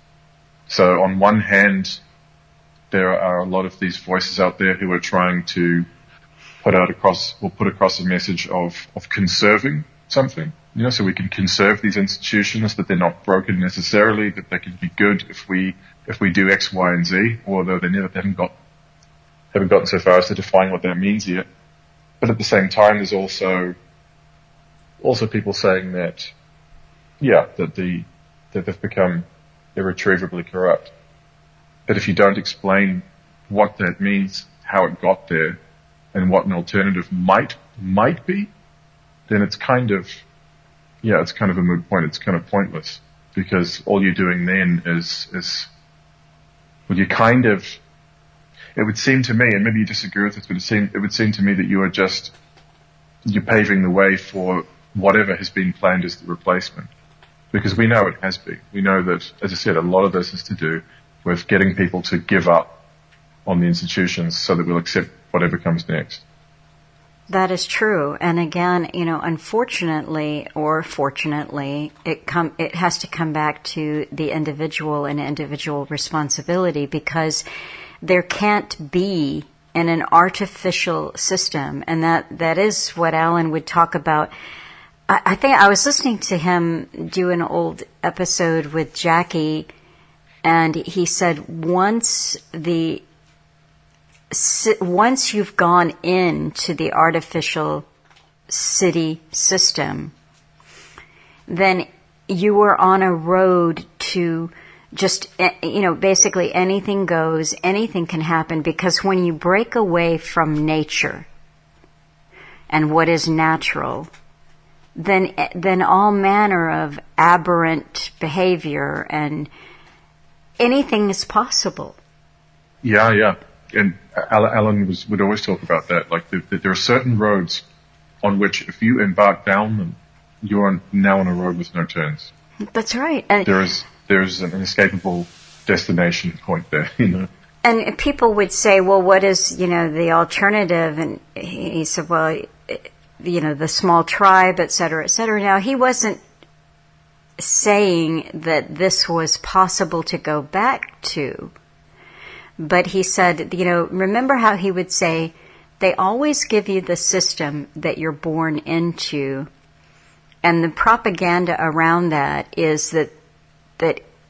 Speaker 2: So on one hand, there are a lot of these voices out there who are trying to put across a message of conserving something, so we can conserve these institutions, that they're not broken necessarily, that they can be good if we do X, Y, and Z, although they haven't gotten so far as to define what that means yet. But at the same time, there's also people saying that, that they've become irretrievably corrupt. But if you don't explain what that means, how it got there, and what an alternative might be, then it's kind of a moot point. It's kind of pointless, because all you're doing then is well, you kind of, it would seem to me, and maybe you disagree with this, but it would seem to me that you're paving the way for whatever has been planned as the replacement. Because we know it has been. We know that, as I said, a lot of this is to do with getting people to give up on the institutions so that we'll accept whatever comes next.
Speaker 1: That is true. And again, unfortunately or fortunately, it has to come back to the individual and individual responsibility, because there can't be in an artificial system. And that is what Alan would talk about. I think I was listening to him do an old episode with Jackie, and he said once you've gone into the artificial city system, then you are on a road to just, basically anything goes, anything can happen, because when you break away from nature and what is natural, then all manner of aberrant behavior and anything is possible.
Speaker 2: Yeah. And Alan would always talk about that. Like, there are certain roads on which, if you embark down them, you're now on a road with no turns.
Speaker 1: That's right. And
Speaker 2: there's an inescapable destination point there,
Speaker 1: And people would say, well, what is, the alternative? And he said, well, the small tribe, et cetera, et cetera. Now, he wasn't saying that this was possible to go back to, but he said, remember how he would say, they always give you the system that you're born into, and the propaganda around that is that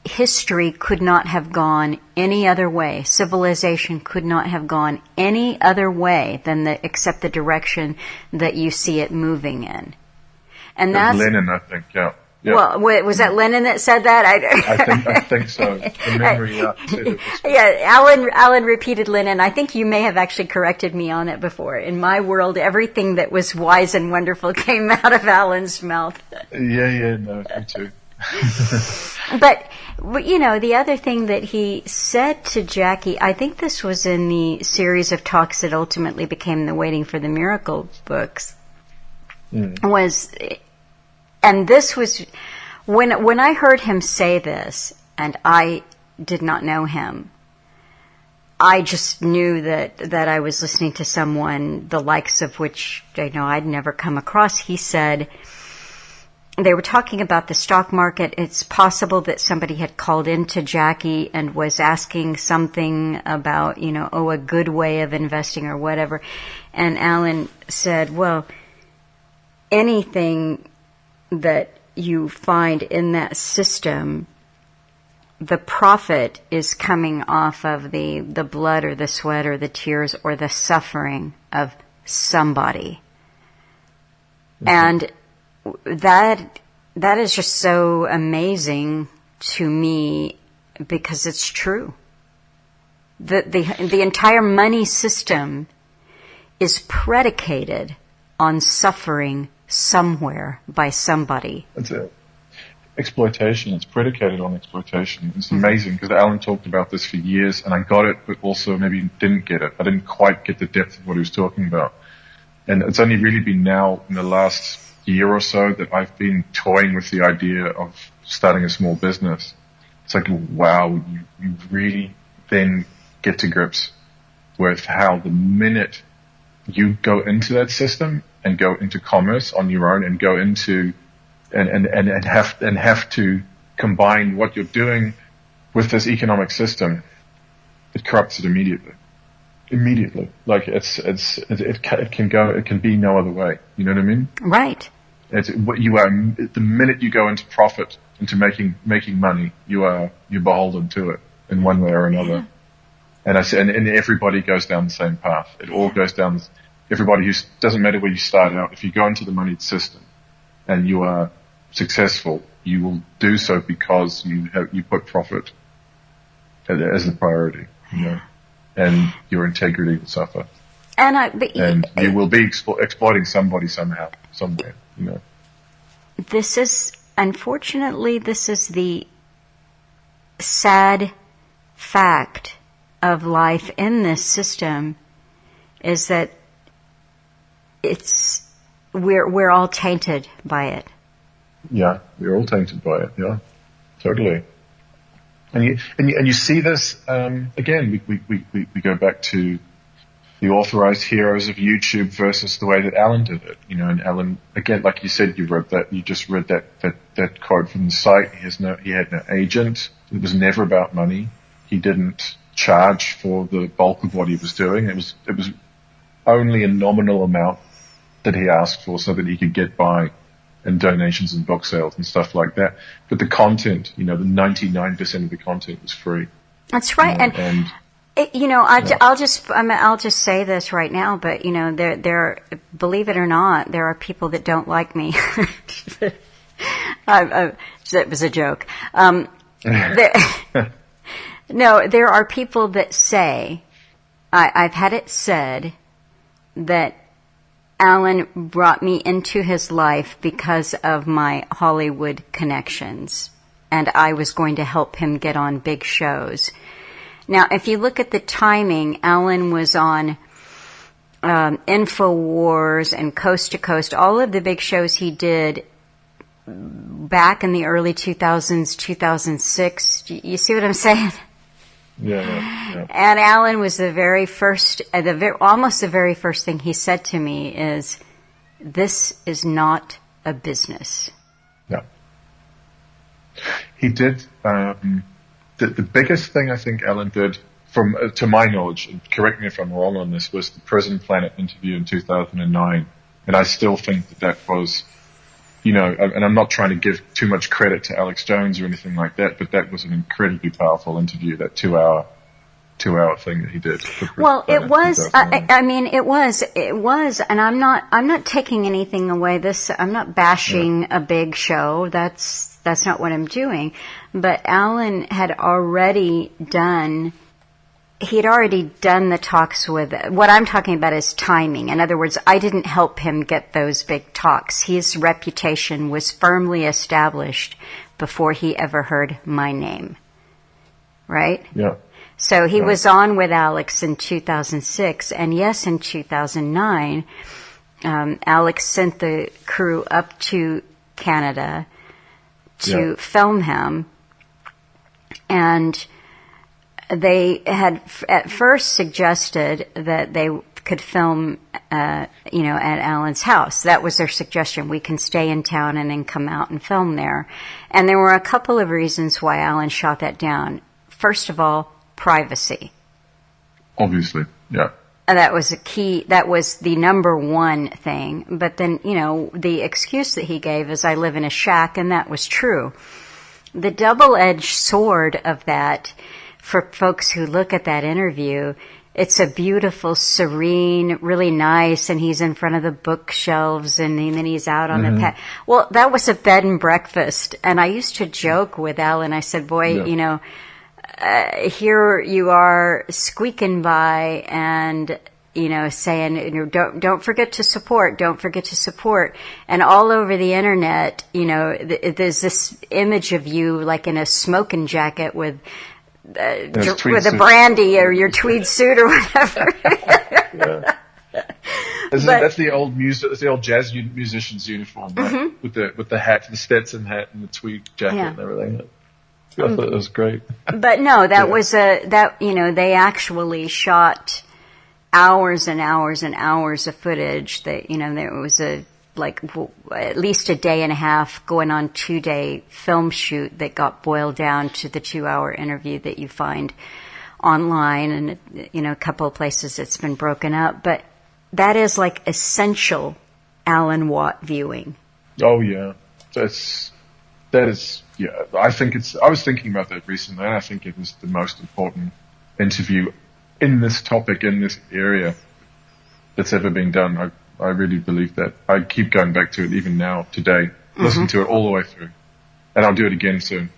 Speaker 1: history could not have gone any other way. Civilization could not have gone any other way than except the direction that you see it moving in. And that's
Speaker 2: Lenin, I think, yeah.
Speaker 1: Well, was that Lenin that said that?
Speaker 2: I think so. The memory,
Speaker 1: Alan repeated Lenin. I think you may have actually corrected me on it before. In my world, everything that was wise and wonderful came out of Alan's mouth.
Speaker 2: Yeah, no, me too.
Speaker 1: But, the other thing that he said to Jackie, I think this was in the series of talks that ultimately became the Waiting for the Miracle books, was, and this was, when I heard him say this, and I did not know him, I just knew that I was listening to someone the likes of which, I'd never come across. He said, they were talking about the stock market. It's possible that somebody had called into Jackie and was asking something about, a good way of investing or whatever. And Alan said, well, anything that you find in that system, the profit is coming off of the blood or the sweat or the tears or the suffering of somebody. Mm-hmm. And that is just so amazing to me, because it's true. The entire money system is predicated on suffering somewhere by somebody.
Speaker 2: That's it. Exploitation. It's predicated on exploitation. It's amazing, because Alan talked about this for years, and I got it, but also maybe didn't get it. I didn't quite get the depth of what he was talking about. And it's only really been now in the last year or so that I've been toying with the idea of starting a small business. It's like, wow, you really then get to grips with how the minute you go into that system and go into commerce on your own and go into and have to combine what you're doing with this economic system, it corrupts it immediately. Like it can be no other way. You know what I mean?
Speaker 1: Right.
Speaker 2: It's what you are. The minute you go into profit, into making money, you're beholden to it in one way or another. Yeah. And everybody goes down the same path. It all goes down. Everybody doesn't matter where you start out. If you go into the moneyed system and you are successful, you will do so because you put profit as the priority, and your integrity will suffer. And you will be exploiting somebody somehow, somewhere,
Speaker 1: This is the sad fact of life in this system, is that we're all tainted by it.
Speaker 2: Yeah, we're all tainted by it. Yeah, totally. And you see this again. We go back to the authorized heroes of YouTube versus the way that Alan did it. And Alan, again, like you said, you just read that quote from the site. He had no agent. It was never about money. He didn't charge for the bulk of what he was doing. It was only a nominal amount that he asked for so that he could get by, and donations and book sales and stuff like that. But the content, the 99% of the content was free.
Speaker 1: That's right. I'll just say this right now, but there, believe it or not, there are people that don't like me. That was a joke. There are people that say, I've had it said that Alan brought me into his life because of my Hollywood connections, and I was going to help him get on big shows. Now, if you look at the timing, Alan was on InfoWars and Coast to Coast, all of the big shows he did back in the early 2000s, 2006. You see what I'm saying?
Speaker 2: Yeah.
Speaker 1: And Alan was the very first, almost the very first thing he said to me is, "This is not a business."
Speaker 2: Yeah. He did. The biggest thing I think Alan did, to my knowledge, and correct me if I'm wrong on this, was the Prison Planet interview in 2009, and I still think that was. And I'm not trying to give too much credit to Alex Jones or anything like that, but that was an incredibly powerful interview, that two-hour thing that he did.
Speaker 1: Well, it was. It was, and I'm not taking anything away. I'm not bashing a big show. That's not what I'm doing. But Alan had already done. He had already done the talks with, what I'm talking about is timing. In other words, I didn't help him get those big talks. His reputation was firmly established before he ever heard my name. Right?
Speaker 2: Yeah.
Speaker 1: So he was on with Alex in 2006, and yes, in 2009, Alex sent the crew up to Canada to film him, and they had at first suggested that they could film, at Alan's house. That was their suggestion. We can stay in town and then come out and film there. And there were a couple of reasons why Alan shot that down. First of all, privacy.
Speaker 2: Obviously, yeah.
Speaker 1: And that was a key. That was the number one thing. But then, the excuse that he gave is, I live in a shack, and that was true. The double-edged sword of that, for folks who look at that interview, it's a beautiful, serene, really nice, and he's in front of the bookshelves, and then he's out on the pad. Well, that was a bed and breakfast, and I used to joke with Alan. I said, boy, here you are squeaking by and, saying, don't forget to support, And all over the internet, there's this image of you like in a smoking jacket with a brandy or your tweed suit or whatever.
Speaker 2: That's the old music. That's the old jazz musician's uniform, right? With the hat, the Stetson hat, and the tweed jacket and everything. I thought it was great.
Speaker 1: But no, that was they actually shot hours and hours and hours of footage. That there was at least a day and a half going on 2-day film shoot that got boiled down to the 2-hour interview that you find online, and a couple of places it's been broken up. But that is like essential Alan Watt viewing.
Speaker 2: Oh yeah, that is. Yeah, I was thinking about that recently, and I think it was the most important interview in this topic, in this area, that's ever been done. I really believe that. I keep going back to it even now, today. Listen to it all the way through. And I'll do it again soon.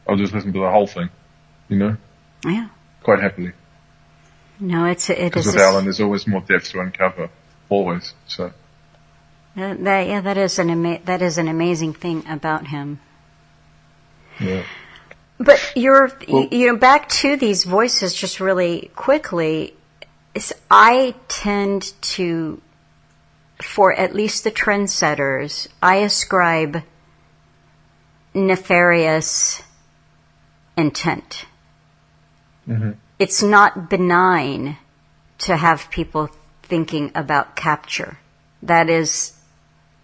Speaker 2: I'll just listen to the whole thing,
Speaker 1: Yeah.
Speaker 2: quite happily.
Speaker 1: No,
Speaker 2: Because with Alan, there's always more depth to uncover, always. So
Speaker 1: that is an amazing thing about him.
Speaker 2: Yeah.
Speaker 1: But back to these voices just really quickly. I tend to, for at least the trendsetters, I ascribe nefarious intent.
Speaker 2: Mm-hmm.
Speaker 1: It's not benign to have people thinking about capture. That is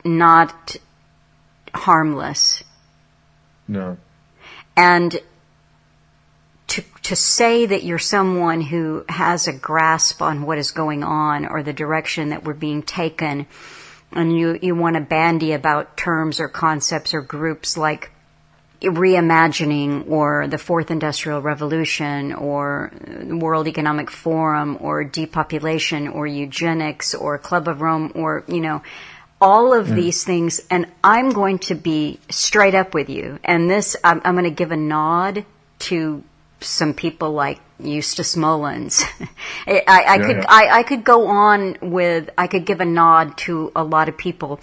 Speaker 1: not harmless.
Speaker 2: No.
Speaker 1: And to say that you're someone who has a grasp on what is going on or the direction that we're being taken, and you want to bandy about terms or concepts or groups like reimagining or the Fourth Industrial Revolution or World Economic Forum or depopulation or eugenics or Club of Rome or, all of these things. And I'm going to be straight up with you. And this, I'm going to give a nod to some people like Eustace Mullins. I could go on with, I could give a nod to a lot of people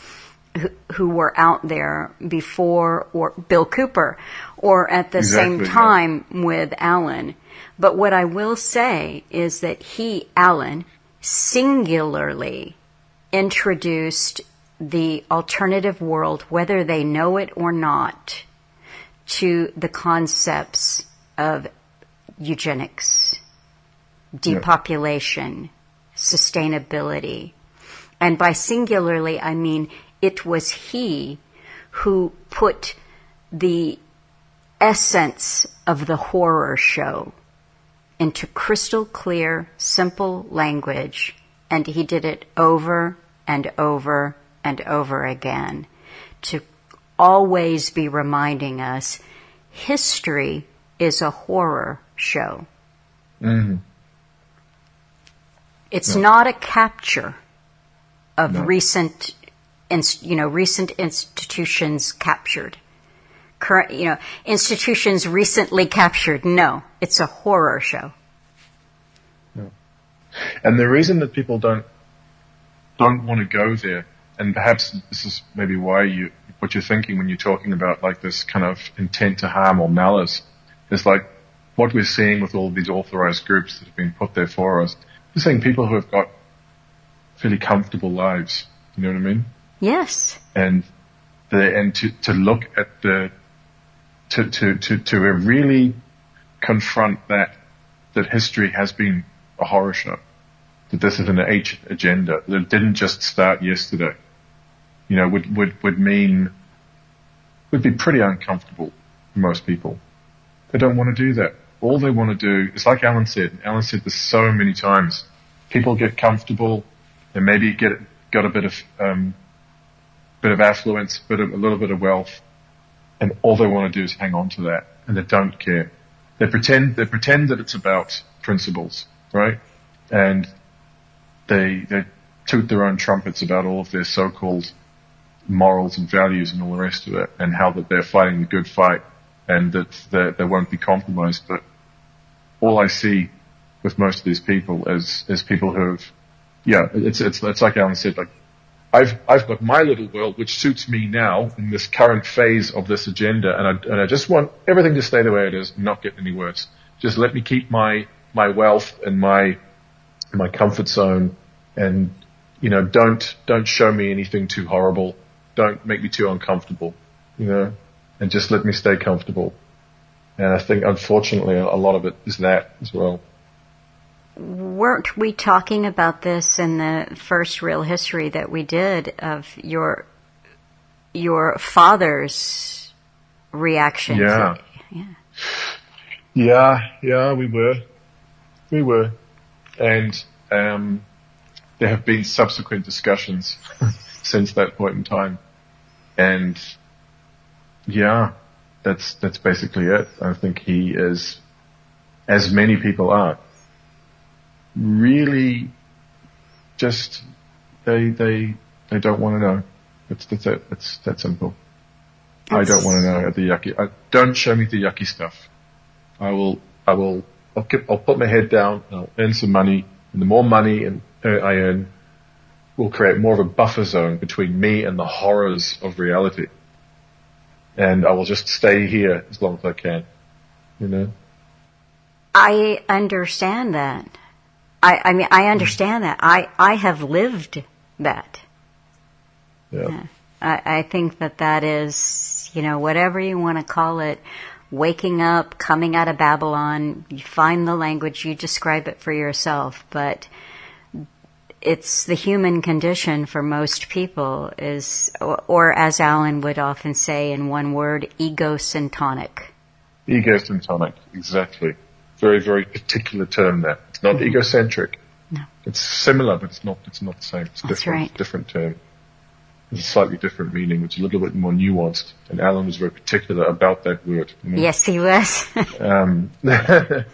Speaker 1: who were out there before, or Bill Cooper, or at the same time with Alan. But what I will say is that Alan, singularly introduced the alternative world, whether they know it or not, to the concepts of eugenics, depopulation, sustainability. And by singularly, I mean it was he who put the essence of the horror show into crystal clear, simple language, and he did it over and over and over again to always be reminding us history is a horror show.
Speaker 2: Mm-hmm.
Speaker 1: It's not a capture of recent institutions captured. Current, institutions recently captured. No, it's a horror show.
Speaker 2: No. And the reason that people don't want to go there, and perhaps this is maybe why what you're thinking when you're talking about like this kind of intent to harm or malice, is like what we're seeing with all of these authorized groups that have been put there for us. We're seeing people who have got fairly comfortable lives. You know what I mean?
Speaker 1: Yes.
Speaker 2: And to look at to really confront that history has been a horror show, that this is an H agenda, that it didn't just start yesterday, would be pretty uncomfortable for most people. They don't want to do that. All they want to do is, like Alan said this so many times, people get comfortable and maybe got a bit of affluence, a little bit of wealth, and all they want to do is hang on to that, and they don't care. They pretend that it's about principles, right? And they toot their own trumpets about all of their so-called morals and values and all the rest of it, and how that they're fighting the good fight, and that they won't be compromised. But all I see with most of these people is people who have, it's like Alan said, like, I've got my little world which suits me now in this current phase of this agenda, and I just want everything to stay the way it is and not get any worse. Just let me keep my wealth and my comfort zone, and don't show me anything too horrible. Don't make me too uncomfortable, and just let me stay comfortable. And I think, unfortunately, a lot of it is that as well.
Speaker 1: Weren't we talking about this in the first real history that we did of your father's reaction?
Speaker 2: Yeah, we were, and there have been subsequent discussions since that point in time, and that's basically it. I think he is, as many people are, really just they don't want to know. That's it. It's that simple. I don't want to know the yucky. Don't show me the yucky stuff. I'll put my head down. I'll earn some money, and the more money I earn will create more of a buffer zone between me and the horrors of reality. And I will just stay here as long as I can. You know.
Speaker 1: I understand that. I mean, I understand that. I have lived that.
Speaker 2: Yeah.
Speaker 1: I think that is, whatever you want to call it, waking up, coming out of Babylon, you find the language, you describe it for yourself, but it's the human condition for most people is, or as Alan would often say in one word, egosyntonic.
Speaker 2: Egosyntonic, exactly. Very, very particular term there. It's not egocentric.
Speaker 1: No.
Speaker 2: It's similar, but it's not the same. It's
Speaker 1: That's
Speaker 2: different.
Speaker 1: right.
Speaker 2: Different term. It's a slightly different meaning, which is a little bit more nuanced. And Alan was very particular about that word.
Speaker 1: Yes, he was.
Speaker 2: But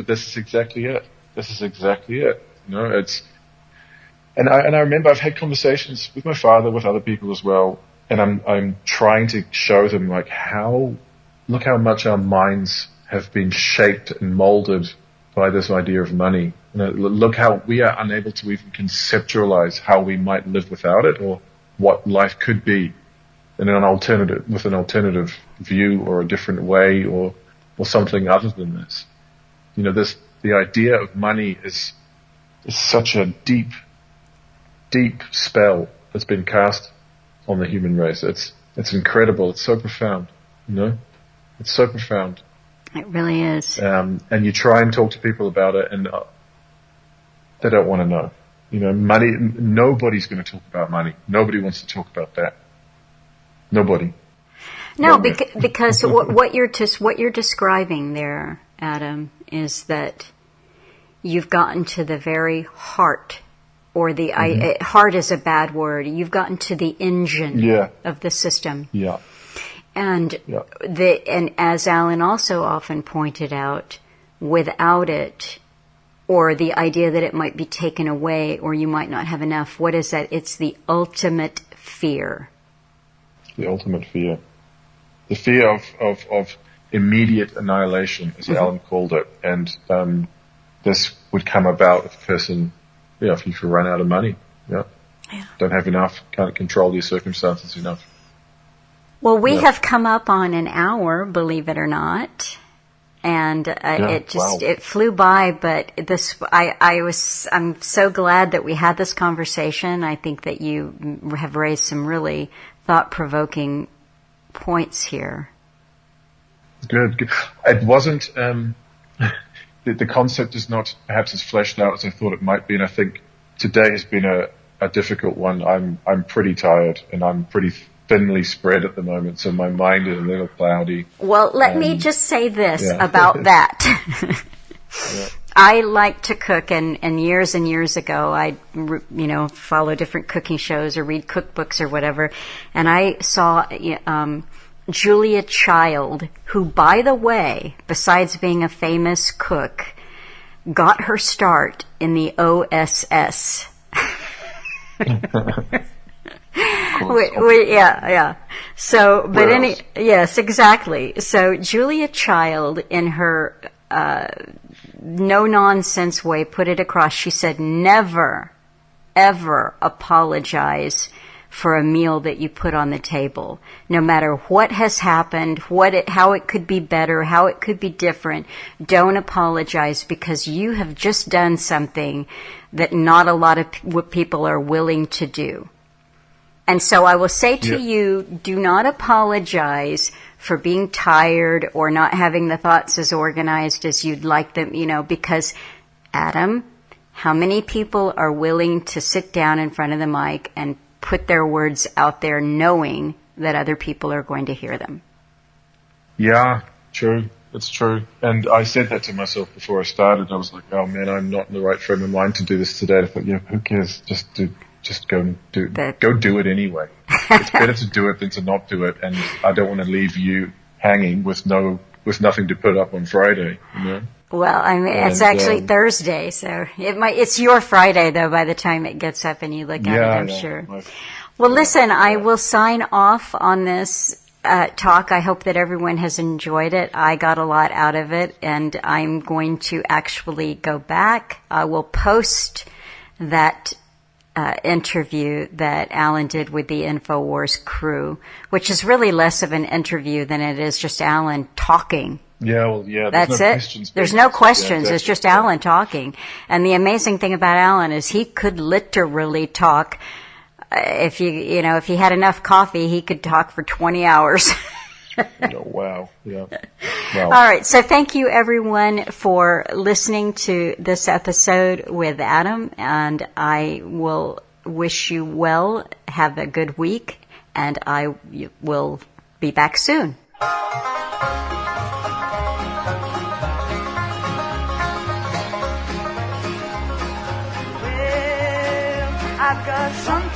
Speaker 2: this is exactly it. This is exactly it. And I remember I've had conversations with my father, with other people as well, and I'm trying to show them look how much our minds have been shaped and molded by this idea of money. Look how we are unable to even conceptualize how we might live without it, or what life could be with an alternative view or a different way or something other than this. The idea of money is such a deep spell that's been cast on the human race. It's incredible. It's so profound. It's so profound.
Speaker 1: It really is.
Speaker 2: And you try and talk to people about it, and they don't want to know. Money. Nobody's going to talk about money. Nobody wants to talk about that. Nobody.
Speaker 1: No, because what you're describing there, Adam, is that you've gotten to the very heart, or heart is a bad word. You've gotten to the engine of the system.
Speaker 2: Yeah.
Speaker 1: And and as Alan also often pointed out, without it, or the idea that it might be taken away, or you might not have enough, what is that? It's the ultimate fear.
Speaker 2: The ultimate fear. The fear of immediate annihilation, as Alan called it. And this would come about if a person, if you run out of money. Don't have enough, can't control your circumstances enough.
Speaker 1: Well, we have come up on an hour, believe it or not. And it flew by, but I'm so glad that we had this conversation. I think that you have raised some really thought-provoking points here.
Speaker 2: Good. It wasn't, the concept is not perhaps as fleshed out as I thought it might be, and I think today has been a difficult one. I'm pretty tired, and I'm pretty thinly spread at the moment, so my mind is a little cloudy.
Speaker 1: Well, let me just say this about that. I like to cook, and years ago, I follow different cooking shows or read cookbooks or whatever, and I saw Julia Child, who, by the way, besides being a famous cook, got her start in the OSS. So, but yes, exactly. So Julia Child, in her no-nonsense way, put it across. She said, never, ever apologize for a meal that you put on the table. No matter what has happened, how it could be better, how it could be different, don't apologize, because you have just done something that not a lot of people are willing to do. And so I will say to you, do not apologize for being tired or not having the thoughts as organized as you'd like them, because, Adam, how many people are willing to sit down in front of the mic and put their words out there knowing that other people are going to hear them? Yeah,
Speaker 2: true. It's true. And I said that to myself before I started. I was like, oh man, I'm not in the right frame of mind to do this today. I thought, who cares? Just go and do it anyway. It's better to do it than to not do it, and I don't want to leave you hanging with nothing to put up on Friday.
Speaker 1: Well, it's actually Thursday, so it's your Friday though by the time it gets up and you look at it, I'm sure. Well, listen, I will sign off on this talk. I hope that everyone has enjoyed it. I got a lot out of it, and I'm going to actually go back. I will post that interview that Alan did with the InfoWars crew, which is really less of an interview than it is just Alan talking.
Speaker 2: Yeah, well, yeah.
Speaker 1: That's
Speaker 2: no
Speaker 1: it.
Speaker 2: Questions
Speaker 1: There's no questions.
Speaker 2: Yeah, exactly.
Speaker 1: It's just Alan talking. And the amazing thing about Alan is he could literally talk. If if he had enough coffee, he could talk for 20 hours.
Speaker 2: Wow. Yeah. Wow.
Speaker 1: All right. So thank you, everyone, for listening to this episode with Adam. And I will wish you well. Have a good week. And I will be back soon.
Speaker 3: I've got something